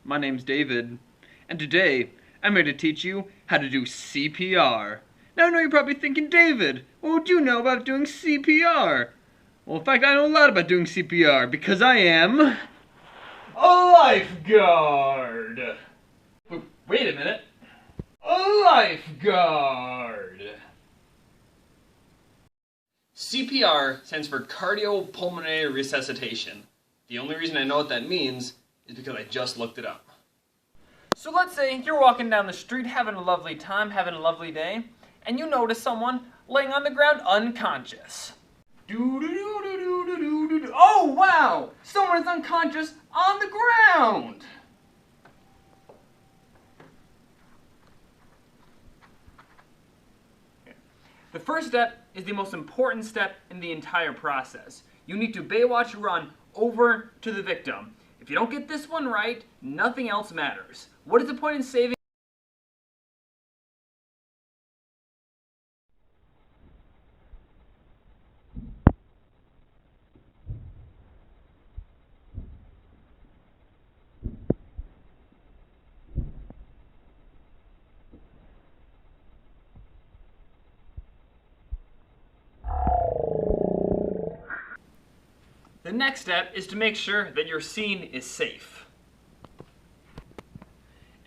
my name's David, and today I'm here to teach you how to do CPR. Now I know you're probably thinking, David, what would you know about doing CPR? Well, in fact, I know a lot about doing CPR because I am a lifeguard. Wait a minute. A lifeguard. CPR stands for cardiopulmonary resuscitation. The only reason I know what that means is because I just looked it up. So let's say you're walking down the street having a lovely time, having a lovely day, and you notice someone laying on the ground unconscious. Oh wow! Someone is unconscious on the ground! The first step is the most important step in the entire process. You need to Baywatch run over to the victim. If you don't get this one right, nothing else matters. What is the point in saving? The next step is to make sure that your scene is safe.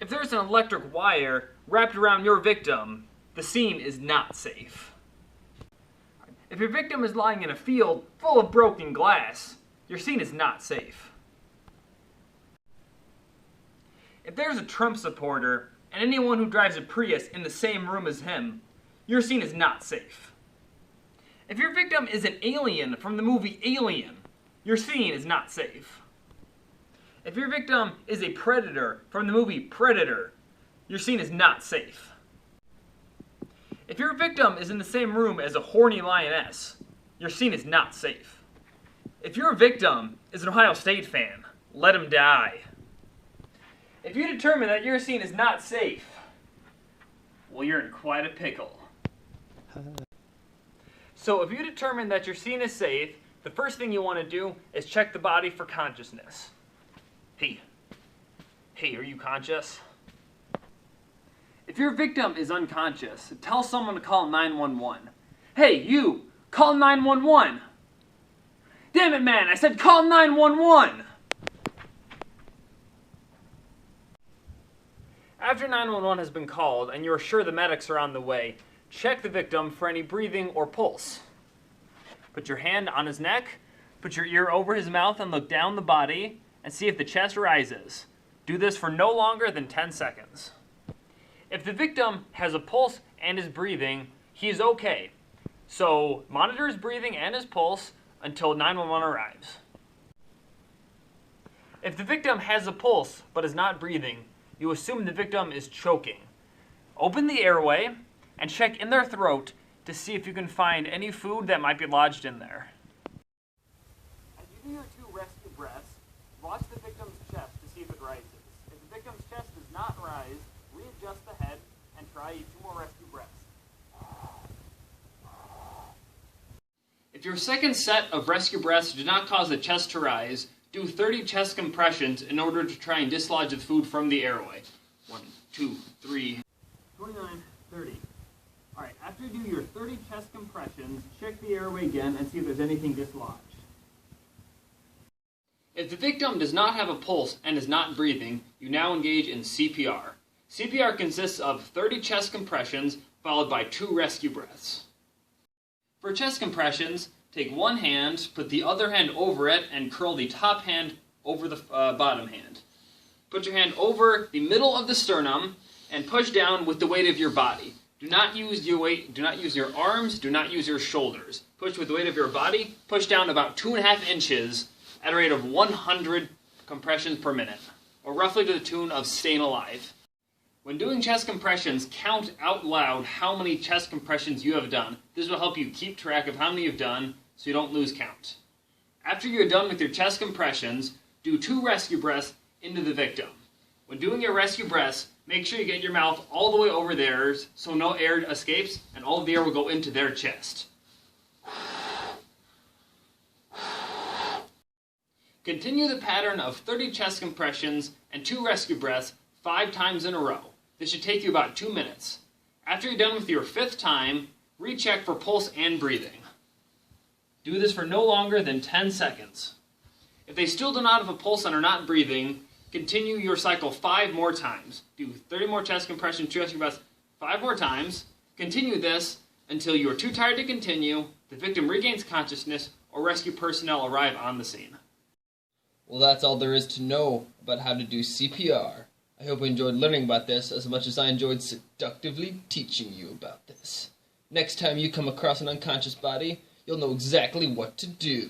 If there's an electric wire wrapped around your victim, the scene is not safe. If your victim is lying in a field full of broken glass, your scene is not safe. If there's a Trump supporter and anyone who drives a Prius in the same room as him, your scene is not safe. If your victim is an alien from the movie Alien, your scene is not safe. If your victim is a predator from the movie Predator, your scene is not safe. If your victim is in the same room as a horny lioness, your scene is not safe. If your victim is an Ohio State fan, let him die. If you determine that your scene is not safe, well, you're in quite a pickle. So if you determine that your scene is safe, the first thing you want to do is check the body for consciousness. Hey, are you conscious? If your victim is unconscious, tell someone to call 911. Hey, you, call 911. Damn it, man, I said call 911. After 911 has been called and you're sure the medics are on the way, check the victim for any breathing or pulse. Put your hand on his neck, put your ear over his mouth and look down the body and see if the chest rises. Do this for no longer than 10 seconds. If the victim has a pulse and is breathing, he's okay. So monitor his breathing and his pulse until 911 arrives. If the victim has a pulse but is not breathing, you assume the victim is choking. Open the airway and check in their throat to see if you can find any food that might be lodged in there. As you do your 2 rescue breaths, watch the victim's chest to see if it rises. If the victim's chest does not rise, readjust the head and try 2 more rescue breaths. If your second set of rescue breaths do not cause the chest to rise, do 30 chest compressions in order to try and dislodge the food from the airway. 1, 2, 3, 29, 30. Alright, after you do your 30 chest compressions, check the airway again and see if there's anything dislodged. If the victim does not have a pulse and is not breathing, you now engage in CPR. CPR consists of 30 chest compressions followed by 2 rescue breaths. For chest compressions, take one hand, put the other hand over it, and curl the top hand over the bottom hand. Put your hand over the middle of the sternum and push down with the weight of your body. Do not use your weight, do not use your arms, do not use your shoulders. Push with the weight of your body, push down about 2.5 inches at a rate of 100 compressions per minute, or roughly to the tune of staying alive. When doing chest compressions, count out loud how many chest compressions you have done. This will help you keep track of how many you've done so you don't lose count. After you're done with your chest compressions, do 2 rescue breaths into the victim. When doing your rescue breaths, make sure you get your mouth all the way over theirs so no air escapes and all of the air will go into their chest. Continue the pattern of 30 chest compressions and 2 rescue breaths 5 times in a row. This should take you about 2 minutes. After you're done with your 5th time, recheck for pulse and breathing. Do this for no longer than 10 seconds. If they still do not have a pulse and are not breathing, continue your cycle 5 more times. Do 30 more chest compressions, 2 rescue breaths 5 more times. Continue this until you are too tired to continue, the victim regains consciousness, or rescue personnel arrive on the scene. Well, that's all there is to know about how to do CPR. I hope you enjoyed learning about this as much as I enjoyed seductively teaching you about this. Next time you come across an unconscious body, you'll know exactly what to do.